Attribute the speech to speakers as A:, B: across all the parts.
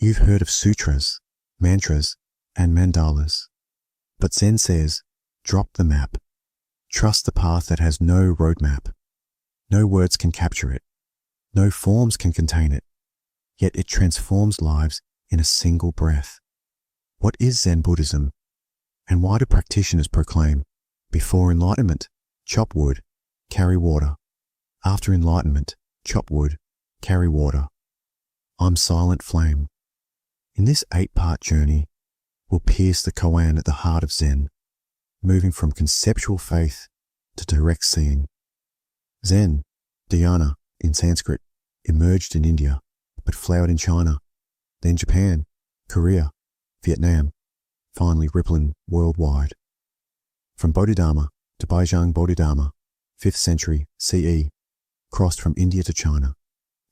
A: You've heard of sutras, mantras, and mandalas. But Zen says, drop the map. Trust the path that has no roadmap. No words can capture it. No forms can contain it. Yet it transforms lives in a single breath. What is Zen Buddhism? And why do practitioners proclaim, before enlightenment, chop wood, carry water. After enlightenment, chop wood, carry water. I'm silent flame. In this 8-part journey, we'll pierce the koan at the heart of Zen, moving from conceptual faith to direct seeing. Zen, dhyana in Sanskrit, emerged in India, but flowered in China, then Japan, Korea, Vietnam, finally rippling worldwide. From Bodhidharma to Baizhang Bodhidharma, 5th century CE, crossed from India to China,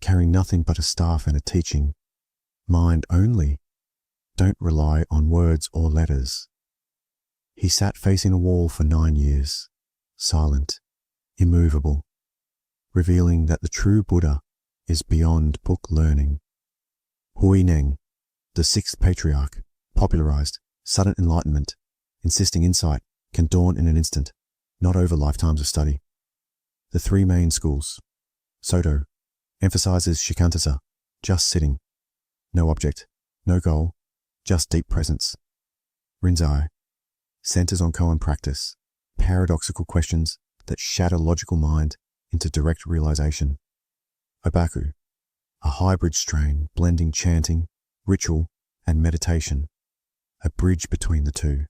A: carrying nothing but a staff and a teaching. Mind only. Don't rely on words or letters. He sat facing a wall for 9 years, silent, immovable, revealing that the true Buddha is beyond book learning. Hui Neng, the 6th patriarch, popularized sudden enlightenment, insisting insight can dawn in an instant, not over lifetimes of study. The 3 main schools. Soto emphasizes shikantaza, just sitting, no object, no goal, just deep presence. Rinzai centers on koan practice, paradoxical questions that shatter logical mind into direct realization. Obaku, a hybrid strain blending chanting, ritual, and meditation, a bridge between the two.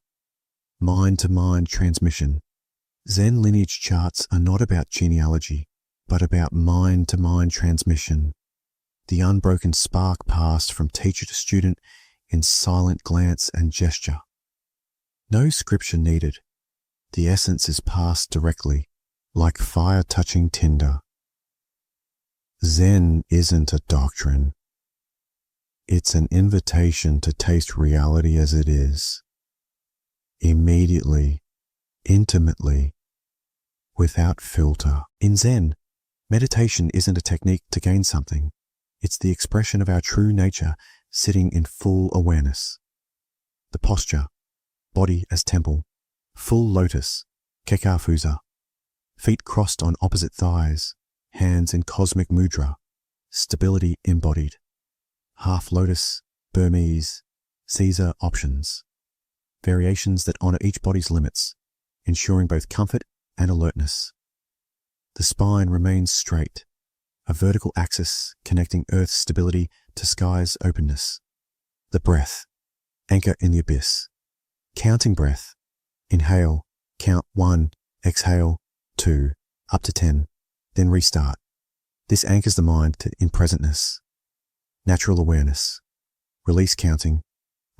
A: Mind-to-mind transmission. Zen lineage charts are not about genealogy, but about mind-to-mind transmission. The unbroken spark passed from teacher to student in silent glance and gesture. No scripture needed. The essence is passed directly, like fire touching tinder. Zen isn't a doctrine. It's an invitation to taste reality as it is. Immediately, intimately, without filter. In Zen, meditation isn't a technique to gain something. It's the expression of our true nature sitting in full awareness. The posture, body as temple, full lotus, kekafusa, feet crossed on opposite thighs, hands in cosmic mudra, stability embodied. Half lotus, Burmese, Caesar options. Variations that honor each body's limits, ensuring both comfort and alertness. The spine remains straight, a vertical axis connecting Earth's stability to sky's openness. The breath, anchor in the abyss. Counting breath, inhale, count 1, exhale, 2, up to 10, then restart. This anchors the mind in presentness. Natural awareness. Release counting.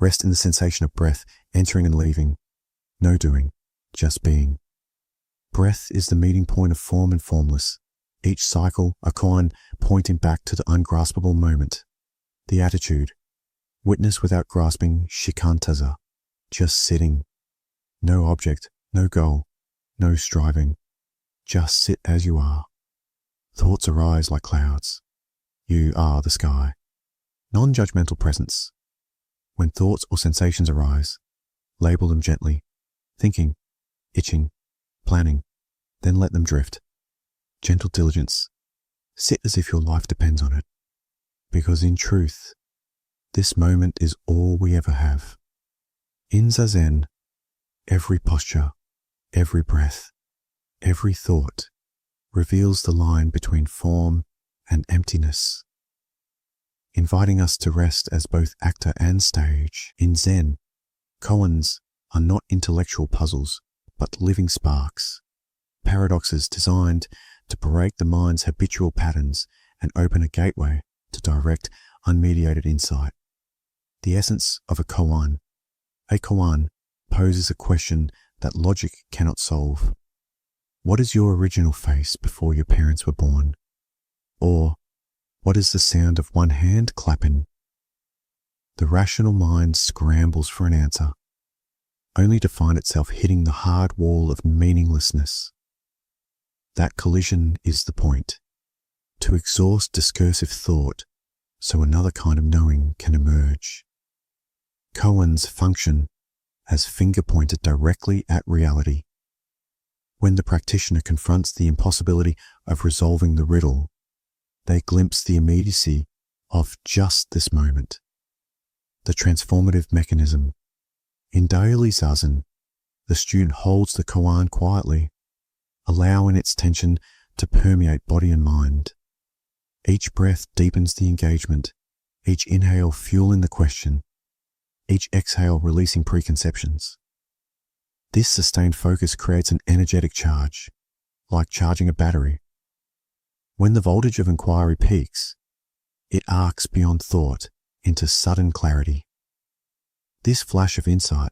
A: Rest in the sensation of breath entering and leaving. No doing, just being. Breath is the meeting point of form and formless. Each cycle, a koan pointing back to the ungraspable moment. The attitude. Witness without grasping, shikantaza. Just sitting. No object, no goal, no striving. Just sit as you are. Thoughts arise like clouds. You are the sky. Non-judgmental presence. When thoughts or sensations arise, label them gently. Thinking, itching, planning, then let them drift. Gentle diligence. Sit as if your life depends on it. Because in truth, this moment is all we ever have. In Zazen, every posture, every breath, every thought reveals the line between form and emptiness, inviting us to rest as both actor and stage. In Zen, koans are not intellectual puzzles, but living sparks, paradoxes designed to break the mind's habitual patterns and open a gateway to direct, unmediated insight. The essence of a koan. A koan poses a question that logic cannot solve. What is your original face before your parents were born? Or, what is the sound of one hand clapping? The rational mind scrambles for an answer, only to find itself hitting the hard wall of meaninglessness. That collision is the point, to exhaust discursive thought so another kind of knowing can emerge. Koans function as finger pointed directly at reality. When the practitioner confronts the impossibility of resolving the riddle, they glimpse the immediacy of just this moment, the transformative mechanism. In daily Zazen, the student holds the koan quietly, allowing its tension to permeate body and mind. Each breath deepens the engagement, each inhale fueling the question, each exhale releasing preconceptions. This sustained focus creates an energetic charge, like charging a battery. When the voltage of inquiry peaks, it arcs beyond thought into sudden clarity. This flash of insight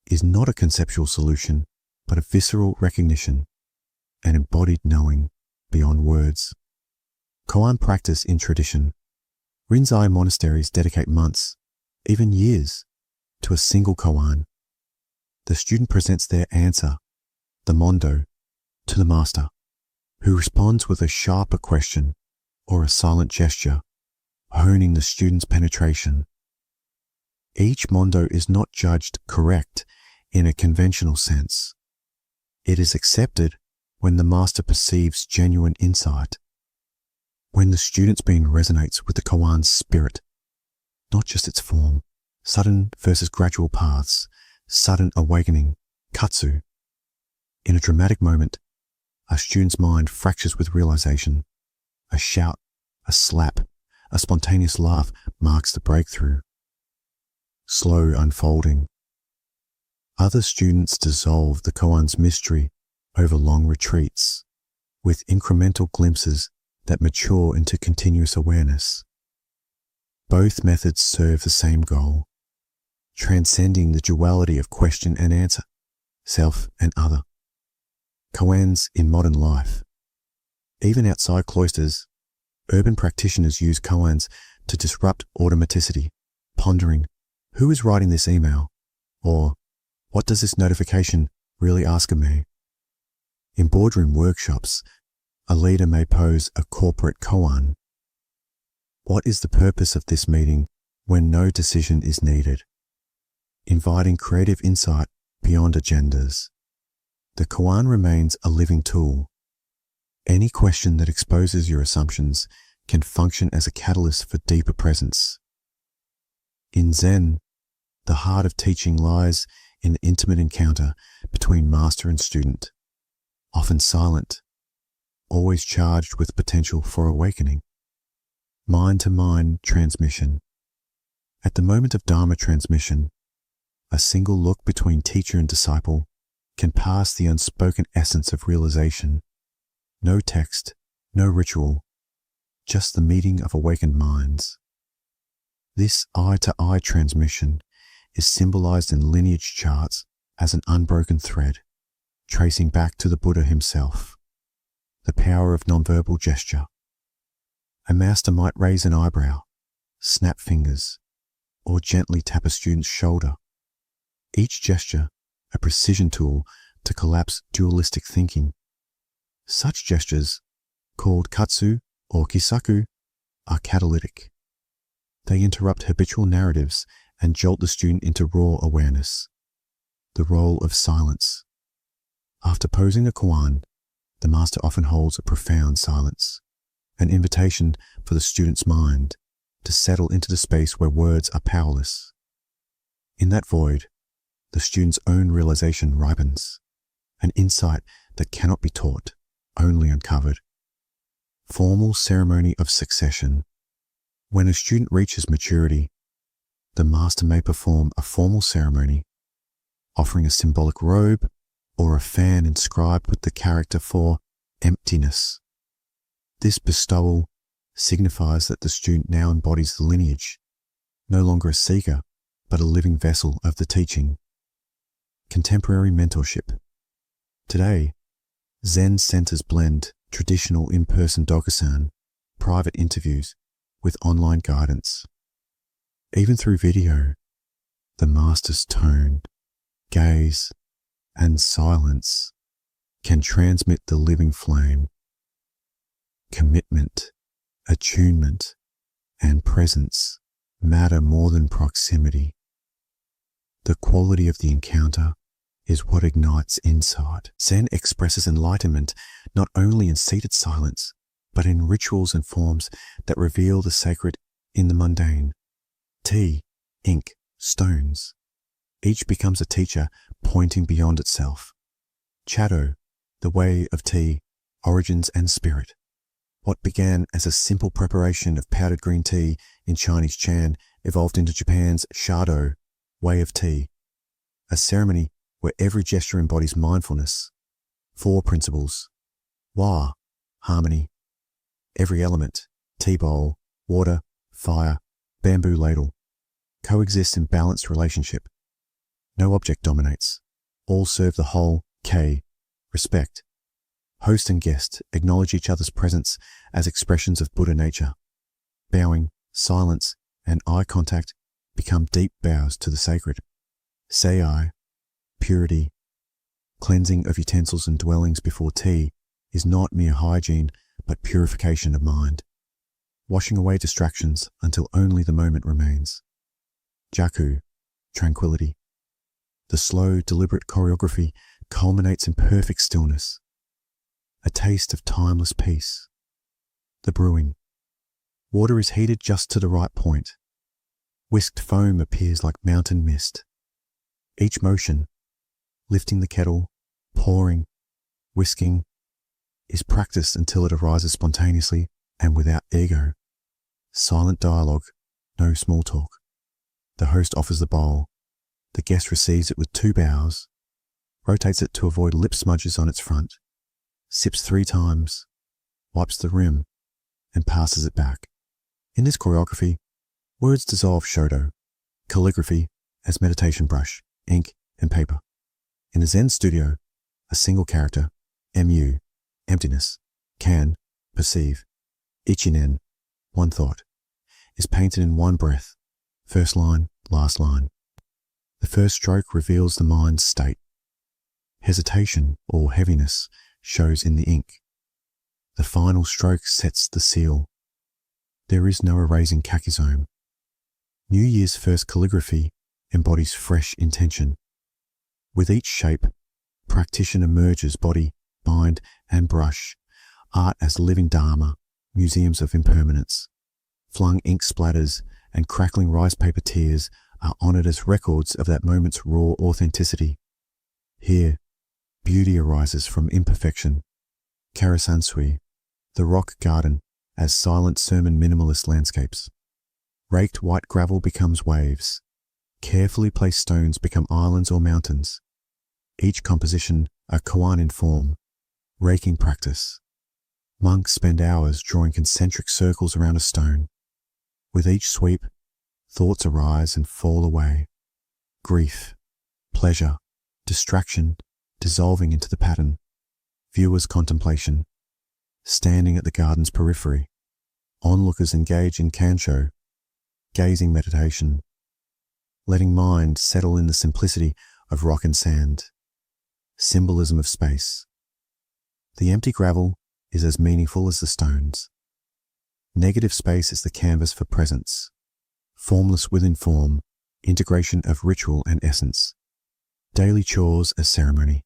A: is not a conceptual solution, but a visceral recognition, an embodied knowing beyond words. Koan practice in tradition. Rinzai monasteries dedicate months, even years, to a single koan. The student presents their answer, the mondo, to the master, who responds with a sharper question or a silent gesture, honing the student's penetration. Each mondo is not judged correct in a conventional sense. It is accepted when the master perceives genuine insight, when the student's being resonates with the koan's spirit, not just its form. Sudden versus gradual paths, sudden awakening, katsu. In a dramatic moment, a student's mind fractures with realization. A shout, a slap, a spontaneous laugh marks the breakthrough. Slow unfolding. Other students dissolve the koan's mystery over long retreats, with incremental glimpses that mature into continuous awareness. Both methods serve the same goal, transcending the duality of question and answer, self and other. Koans in modern life. Even outside cloisters, urban practitioners use koans to disrupt automaticity, pondering, who is writing this email? Or, what does this notification really ask of me? In boardroom workshops, a leader may pose a corporate koan. What is the purpose of this meeting when no decision is needed? Inviting creative insight beyond agendas. The koan remains a living tool. Any question that exposes your assumptions can function as a catalyst for deeper presence. In Zen, the heart of teaching lies in the intimate encounter between master and student, often silent, always charged with potential for awakening. Mind-to-mind transmission. At the moment of Dharma transmission, a single look between teacher and disciple can pass the unspoken essence of realization. No text, no ritual, just the meeting of awakened minds. This eye-to-eye transmission is symbolized in lineage charts as an unbroken thread, tracing back to the Buddha himself. The power of nonverbal gesture. A master might raise an eyebrow, snap fingers, or gently tap a student's shoulder. Each gesture a precision tool to collapse dualistic thinking. Such gestures, called katsu or kisaku, are catalytic. They interrupt habitual narratives and jolt the student into raw awareness. The role of silence. After posing a koan, the master often holds a profound silence, an invitation for the student's mind to settle into the space where words are powerless. In that void, the student's own realization ripens, an insight that cannot be taught, only uncovered. Formal ceremony of succession. When a student reaches maturity, the master may perform a formal ceremony, offering a symbolic robe or a fan inscribed with the character for emptiness. This bestowal signifies that the student now embodies the lineage, no longer a seeker, but a living vessel of the teaching. Contemporary mentorship. Today, Zen centers blend traditional in-person dokusan, private interviews, with online guidance. Even through video, the master's tone, gaze, and silence can transmit the living flame. Commitment, attunement, and presence matter more than proximity. The quality of the encounter is what ignites insight. Zen expresses enlightenment not only in seated silence, but in rituals and forms that reveal the sacred in the mundane. Tea, ink, stones. Each becomes a teacher pointing beyond itself. Chatto, the way of tea, origins and spirit. What began as a simple preparation of powdered green tea in Chinese Chan evolved into Japan's Shado, way of tea, a ceremony where every gesture embodies mindfulness. 4 principles. Wa, harmony. Every element, tea bowl, water, fire, bamboo ladle, coexist in balanced relationship. No object dominates. All serve the whole. K, respect. Host and guest acknowledge each other's presence as expressions of Buddha nature. Bowing, silence, and eye contact become deep bows to the sacred. Sei, purity. Cleansing of utensils and dwellings before tea is not mere hygiene, but purification of mind. Washing away distractions until only the moment remains. Jaku, tranquility. The slow, deliberate choreography culminates in perfect stillness. A taste of timeless peace. The brewing. Water is heated just to the right point. Whisked foam appears like mountain mist. Each motion, lifting the kettle, pouring, whisking, is practiced until it arises spontaneously and without ego. Silent dialogue, no small talk. The host offers the bowl. The guest receives it with 2 bows, rotates it to avoid lip smudges on its front, sips 3 times, wipes the rim, and passes it back. In this choreography, words dissolve shodo, calligraphy as meditation brush, ink, and paper. In a Zen studio, a single character, mu, emptiness, can, perceive, ichinen, one thought, is painted in one breath, first line, last line. The first stroke reveals the mind's state. Hesitation or heaviness shows in the ink. The final stroke sets the seal. There is no erasing kakizome. New Year's first calligraphy embodies fresh intention. With each shape, practitioner merges body, mind, and brush, art as living dharma, museums of impermanence. Flung ink splatters and crackling rice paper tears are honoured as records of that moment's raw authenticity. Here, beauty arises from imperfection. Karasansui, the rock garden, as silent sermon minimalist landscapes. Raked white gravel becomes waves. Carefully placed stones become islands or mountains. Each composition a koan in form, raking practice. Monks spend hours drawing concentric circles around a stone. With each sweep, thoughts arise and fall away. Grief, pleasure, distraction dissolving into the pattern. Viewers' contemplation. Standing at the garden's periphery. Onlookers engage in kansho, gazing meditation. Letting mind settle in the simplicity of rock and sand. Symbolism of space. The empty gravel is as meaningful as the stones. Negative space is the canvas for presence. Formless within form, integration of ritual and essence. Daily chores as ceremony.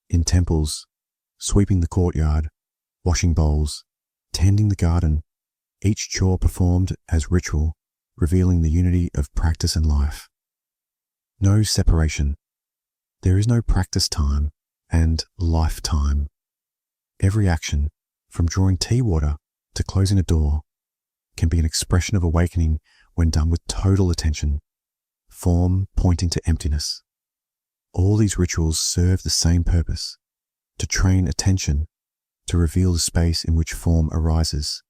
A: In temples, sweeping the courtyard, washing bowls, tending the garden, each chore performed as ritual, revealing the unity of practice and life. No separation. There is no practice time and lifetime. Every action, from drawing tea water to closing a door, can be an expression of awakening when done with total attention, form pointing to emptiness. All these rituals serve the same purpose, to train attention, to reveal the space in which form arises,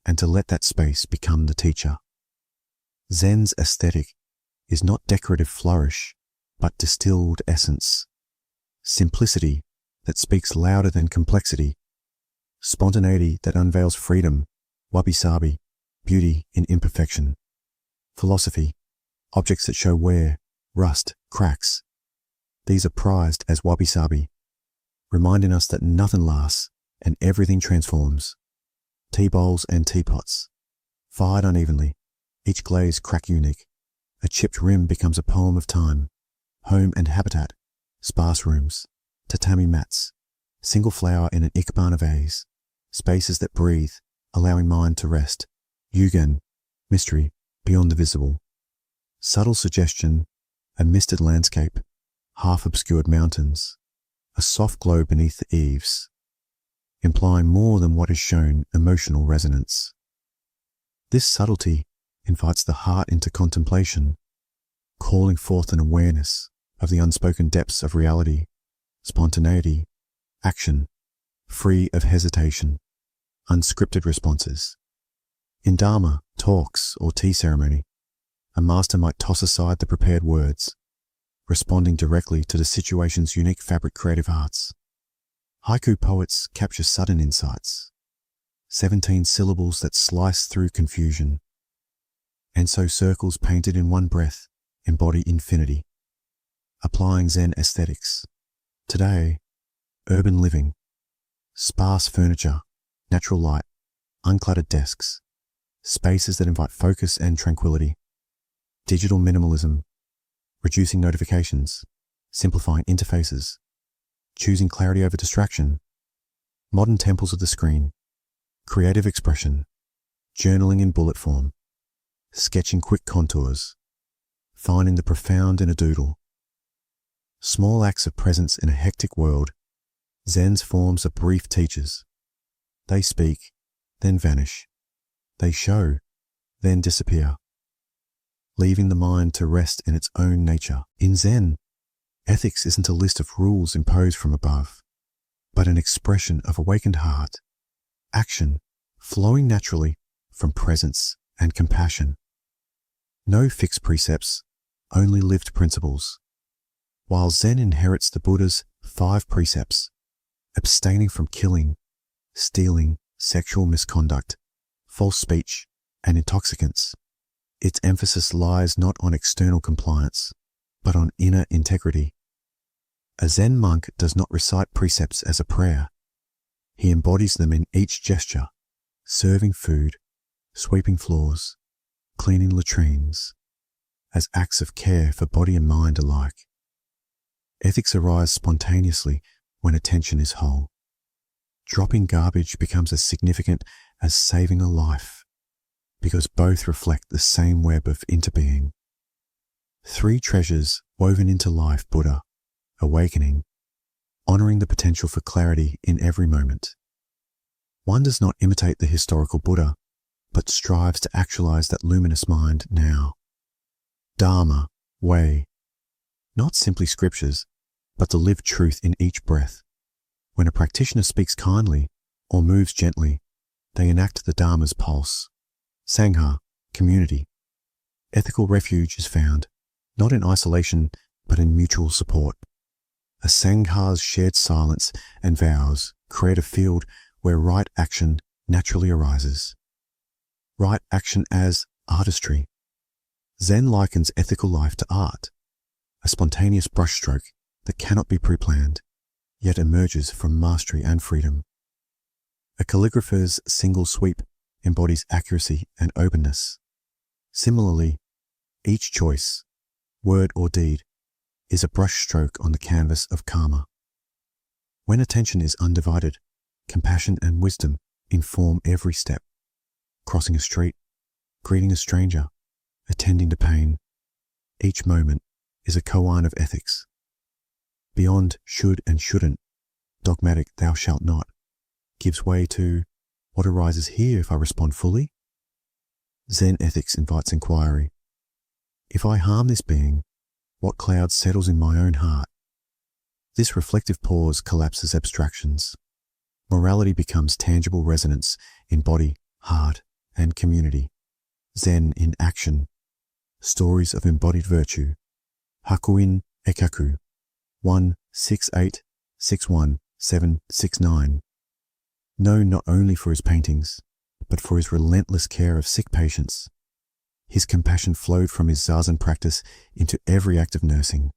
A: and to let that space become the teacher. Zen's aesthetic is not decorative flourish, but distilled essence. Simplicity that speaks louder than complexity. Spontaneity that unveils freedom, wabi-sabi, beauty in imperfection. Philosophy, objects that show wear, rust, cracks. These are prized as wabi-sabi, reminding us that nothing lasts and everything transforms. Tea bowls and teapots, fired unevenly, each glaze crack unique. A chipped rim becomes a poem of time. Home and habitat, sparse rooms, tatami mats, single flower in an ikebana vase, spaces that breathe, allowing mind to rest. Yugen, mystery, beyond the visible. Subtle suggestion, a misted landscape, half-obscured mountains, a soft glow beneath the eaves, implying more than what is shown, emotional resonance. This subtlety invites the heart into contemplation, calling forth an awareness of the unspoken depths of reality, spontaneity, action, free of hesitation, unscripted responses. In Dharma, talks, or tea ceremony, a master might toss aside the prepared words, responding directly to the situation's unique fabric creative arts. Haiku poets capture sudden insights, 17 syllables that slice through confusion, and so circles painted in one breath embody infinity. Applying Zen aesthetics. Today, urban living, sparse furniture, natural light, uncluttered desks, spaces that invite focus and tranquility. Digital minimalism, reducing notifications, simplifying interfaces, choosing clarity over distraction. Modern temples of the screen, creative expression, journaling in bullet form, sketching quick contours, finding the profound in a doodle. Small acts of presence in a hectic world. Zen's forms are brief teachers. They speak, then vanish. They show, then disappear, leaving the mind to rest in its own nature. In Zen, ethics isn't a list of rules imposed from above, but an expression of awakened heart, action flowing naturally from presence and compassion. No fixed precepts, only lived principles. While Zen inherits the Buddha's 5 precepts, abstaining from killing, stealing, sexual misconduct, false speech, and intoxicants, its emphasis lies not on external compliance, but on inner integrity. A Zen monk does not recite precepts as a prayer. He embodies them in each gesture, serving food, sweeping floors, cleaning latrines, as acts of care for body and mind alike. Ethics arise spontaneously when attention is whole. Dropping garbage becomes as significant as saving a life, because both reflect the same web of interbeing. 3 treasures woven into life: Buddha, awakening, honoring the potential for clarity in every moment. One does not imitate the historical Buddha, but strives to actualize that luminous mind now. Dharma, way, not simply scriptures, but the lived truth in each breath. When a practitioner speaks kindly or moves gently, they enact the Dharma's pulse. Sangha, community. Ethical refuge is found, not in isolation, but in mutual support. A Sangha's shared silence and vows create a field where right action naturally arises. Right action as artistry. Zen likens ethical life to art, a spontaneous brushstroke that cannot be pre-planned, yet emerges from mastery and freedom. A calligrapher's single sweep embodies accuracy and openness. Similarly, each choice, word or deed, is a brushstroke on the canvas of karma. When attention is undivided, compassion and wisdom inform every step. Crossing a street, greeting a stranger, attending to pain. Each moment is a koan of ethics. Beyond should and shouldn't, dogmatic thou shalt not, gives way to what arises here if I respond fully? Zen ethics invites inquiry. If I harm this being, what cloud settles in my own heart? This reflective pause collapses abstractions. Morality becomes tangible resonance in body, heart, and community. Zen in action. Stories of embodied virtue. Hakuin Ekaku 168616769. Known not only for his paintings, but for his relentless care of sick patients. His compassion flowed from his Zazen practice into every act of nursing.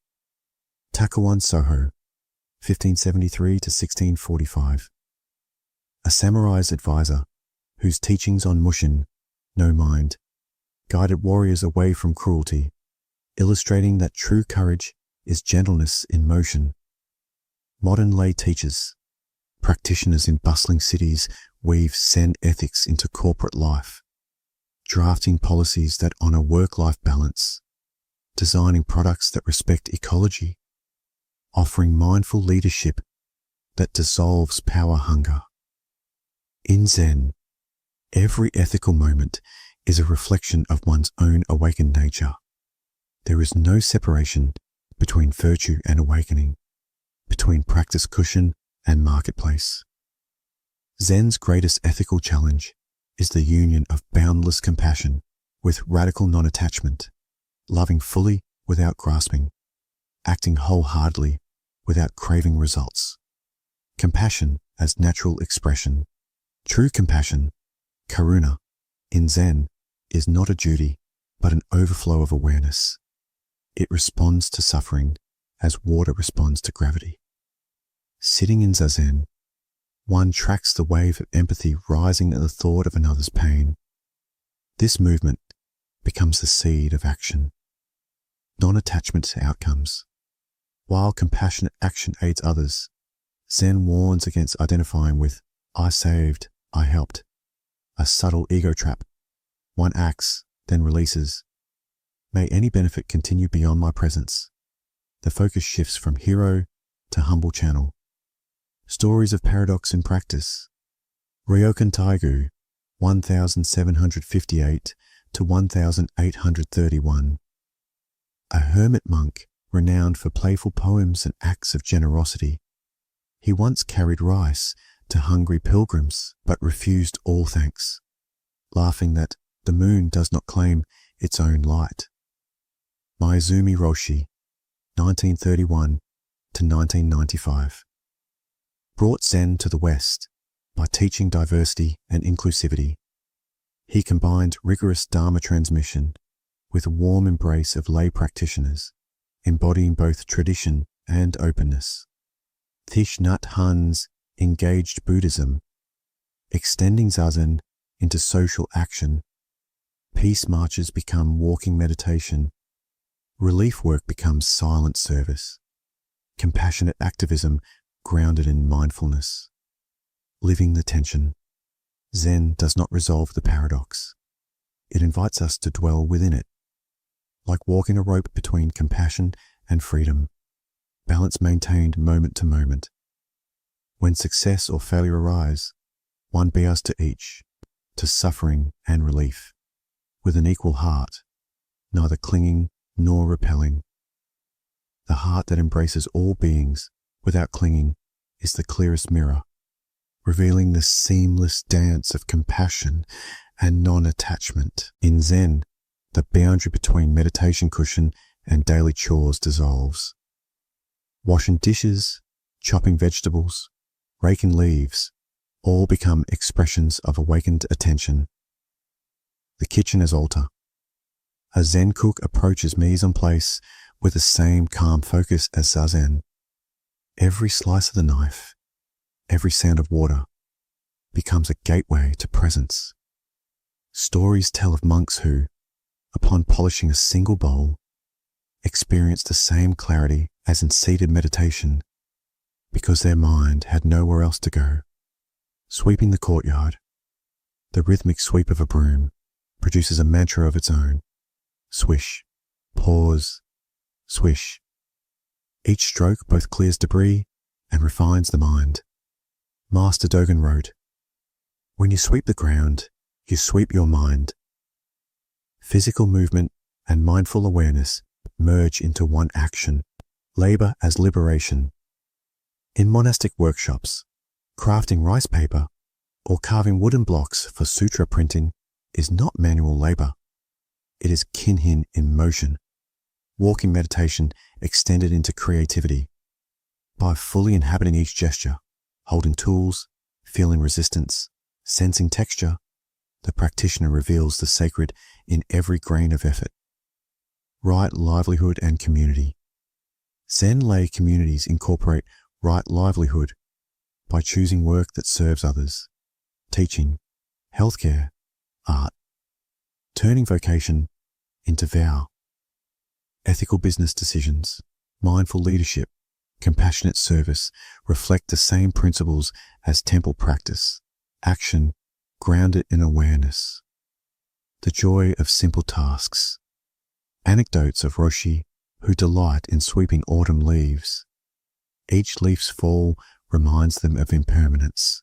A: Takuan Soho, 1573 to 1645. A samurai's advisor, whose teachings on Mushin, no mind, guided warriors away from cruelty, illustrating that true courage is gentleness in motion. Modern lay teachers, practitioners in bustling cities, weave Zen ethics into corporate life, drafting policies that honor work-life balance, designing products that respect ecology, offering mindful leadership that dissolves power hunger. In Zen, every ethical moment is a reflection of one's own awakened nature. There is no separation between virtue and awakening, between practice cushion and marketplace. Zen's greatest ethical challenge is the union of boundless compassion with radical non-attachment, loving fully without grasping, acting wholeheartedly without craving results. Compassion as natural expression. True compassion, karuna, in Zen, is not a duty, but an overflow of awareness. It responds to suffering as water responds to gravity. Sitting in Zazen, one tracks the wave of empathy rising at the thought of another's pain. This movement becomes the seed of action, non-attachment to outcomes. While compassionate action aids others, Zen warns against identifying with "I saved, I helped," a subtle ego trap. One acts, then releases. May any benefit continue beyond my presence. The focus shifts from hero to humble channel. Stories of paradox in practice. Ryokan Taigu, 1758 to 1831. A hermit monk renowned for playful poems and acts of generosity. He once carried rice to hungry pilgrims, but refused all thanks, laughing that the moon does not claim its own light. Maizumi Roshi, 1931 to 1995. Brought Zen to the West by teaching diversity and inclusivity. He combined rigorous Dharma transmission with a warm embrace of lay practitioners, embodying both tradition and openness. Thich Nhat Hanh's engaged Buddhism, extending Zazen into social action. Peace marches become walking meditation. Relief work becomes silent service. Compassionate activism grounded in mindfulness. Living the tension. Zen does not resolve the paradox. It invites us to dwell within it. Like walking a rope between compassion and freedom, balance maintained moment to moment. When success or failure arise, one bows to each, to suffering and relief, with an equal heart, neither clinging nor repelling. The heart that embraces all beings without clinging is the clearest mirror, revealing the seamless dance of compassion and non-attachment. In Zen, the boundary between meditation cushion and daily chores dissolves. Washing dishes, chopping vegetables, raking leaves, all become expressions of awakened attention. The kitchen as altar. A Zen cook approaches mise en place with the same calm focus as Zazen. Every slice of the knife, every sound of water, becomes a gateway to presence. Stories tell of monks who, upon polishing a single bowl, experienced the same clarity as in seated meditation, because their mind had nowhere else to go. Sweeping the courtyard, the rhythmic sweep of a broom produces a mantra of its own. Swish, pause, swish. Each stroke both clears debris and refines the mind. Master Dogen wrote, "When you sweep the ground, you sweep your mind." Physical movement and mindful awareness merge into one action, labor as liberation. In monastic workshops, crafting rice paper or carving wooden blocks for sutra printing is not manual labor. It is kinhin in motion, walking meditation extended into creativity. By fully inhabiting each gesture, holding tools, feeling resistance, sensing texture, the practitioner reveals the sacred in every grain of effort. Right livelihood and community. Zen lay communities incorporate right livelihood by choosing work that serves others, teaching, healthcare, art, turning vocation into vow. Ethical business decisions, mindful leadership, compassionate service reflect the same principles as temple practice, action grounded in awareness. The joy of simple tasks. Anecdotes of Roshi who delight in sweeping autumn leaves. Each leaf's fall reminds them of impermanence.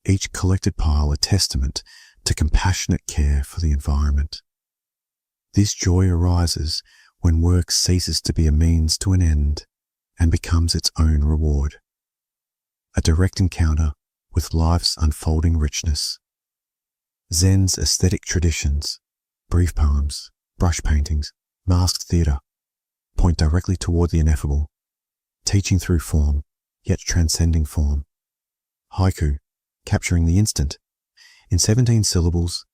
A: Each collected pile a testament to compassionate care for the environment. This joy arises when work ceases to be a means to an end and becomes its own reward. A direct encounter with life's unfolding richness. Zen's aesthetic traditions, brief poems, brush paintings, masked theatre, point directly toward the ineffable, teaching through form, yet transcending form. Haiku, capturing the instant. In 17 syllables,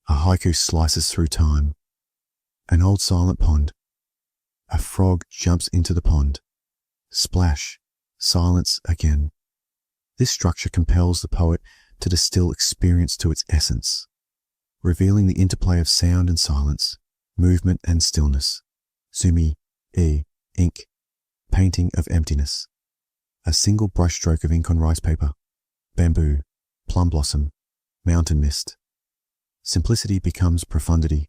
A: a haiku slices through time. An old silent pond. A frog jumps into the pond. Splash, silence again. This structure compels the poet to distill experience to its essence, revealing the interplay of sound and silence, movement and stillness. Sumi, ink, painting of emptiness. A single brushstroke of ink on rice paper, bamboo, plum blossom, mountain mist. Simplicity becomes profundity.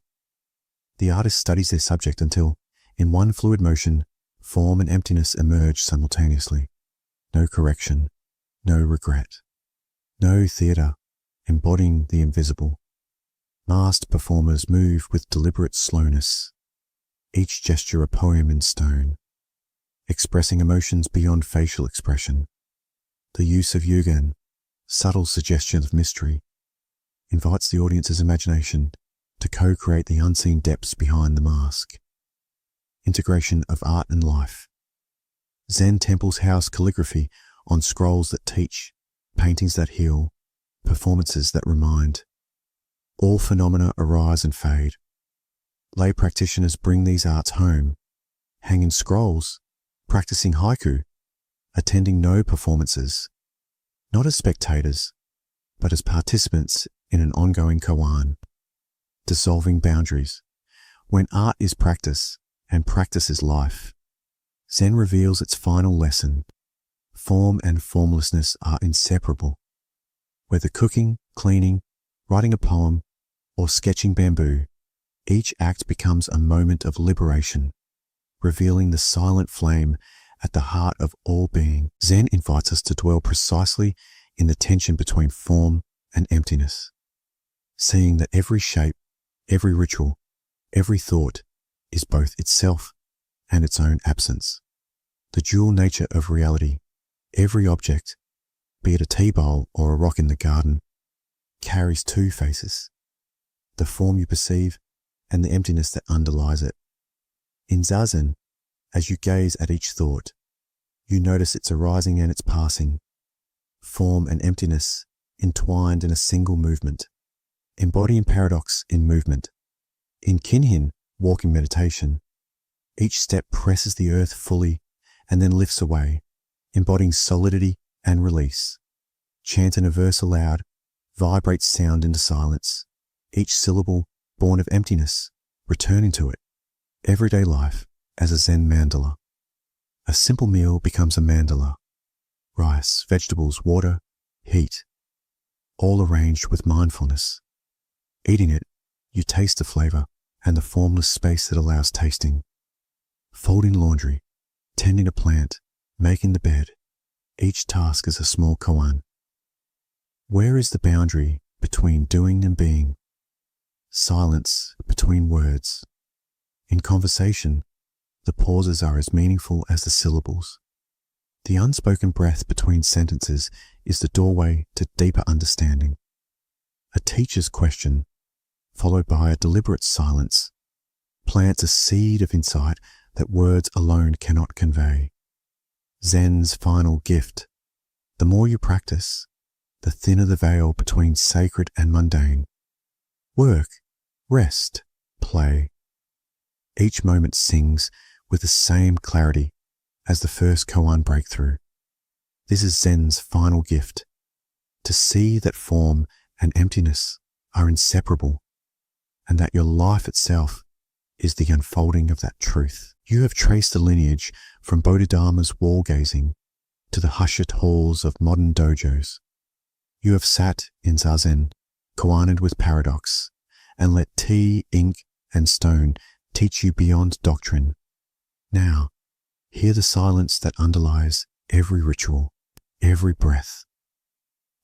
A: The artist studies their subject until, in one fluid motion, form and emptiness emerge simultaneously. No correction, no regret. No theatre, embodying the invisible. Masked performers move with deliberate slowness, each gesture a poem in stone, expressing emotions beyond facial expression. The use of yugen, subtle suggestion of mystery, invites the audience's imagination to co-create the unseen depths behind the mask. Integration of art and life. Zen temples house calligraphy on scrolls that teach, paintings that heal, performances that remind. All phenomena arise and fade. Lay practitioners bring these arts home, hang in scrolls, practicing haiku, attending no performances, not as spectators, but as participants in an ongoing koan. Dissolving boundaries. When art is practice and practice is life, Zen reveals its final lesson. Form and formlessness are inseparable. Whether cooking, cleaning, writing a poem, or sketching bamboo, each act becomes a moment of liberation, revealing the silent flame at the heart of all being. Zen invites us to dwell precisely in the tension between form and emptiness, seeing that every shape, every ritual, every thought is both itself and its own absence. The dual nature of reality. Every object, be it a tea bowl or a rock in the garden, carries two faces, the form you perceive and the emptiness that underlies it. In Zazen, as you gaze at each thought, you notice its arising and its passing, form and emptiness entwined in a single movement, embodying paradox in movement. In Kinhin, walking meditation, each step presses the earth fully and then lifts away, embodying solidity and release. Chant in a verse aloud, vibrates sound into silence, each syllable born of emptiness, returning to it. Everyday life as a Zen mandala. A simple meal becomes a mandala. Rice, vegetables, water, heat, all arranged with mindfulness. Eating it, you taste the flavor and the formless space that allows tasting. Folding laundry, tending a plant, making the bed, each task is a small koan. Where is the boundary between doing and being? Silence between words. In conversation, the pauses are as meaningful as the syllables. The unspoken breath between sentences is the doorway to deeper understanding. A teacher's question, followed by a deliberate silence, plants a seed of insight that words alone cannot convey. Zen's final gift. The more you practice, the thinner the veil between sacred and mundane. Work, rest, play. Each moment sings with the same clarity as the first koan breakthrough. This is Zen's final gift, to see that form and emptiness are inseparable, and that your life itself is the unfolding of that truth. You have traced the lineage from Bodhidharma's wall-gazing to the hushed halls of modern dojos. You have sat in Zazen, koaned with paradox, and let tea, ink, and stone teach you beyond doctrine. Now, hear the silence that underlies every ritual, every breath.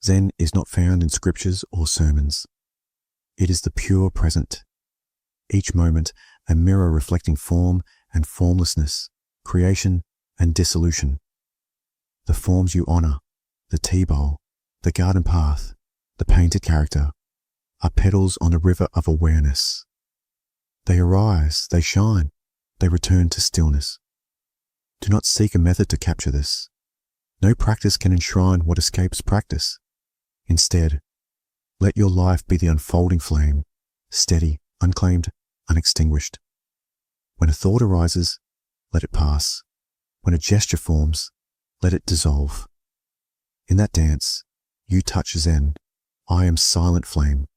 A: Zen is not found in scriptures or sermons. It is the pure present. Each moment a mirror reflecting form and formlessness, creation and dissolution. The forms you honor, the tea bowl, the garden path, the painted character, are petals on a river of awareness. They arise, they shine, they return to stillness. Do not seek a method to capture this. No practice can enshrine what escapes practice. Instead, let your life be the unfolding flame, steady, unclaimed, unextinguished. When a thought arises, let it pass. When a gesture forms, let it dissolve. In that dance, you touch Zen. I am silent flame.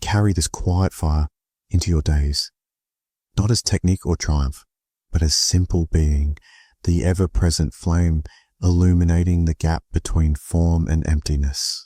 A: Carry this quiet fire into your days, not as technique or triumph, but as simple being, the ever-present flame illuminating the gap between form and emptiness.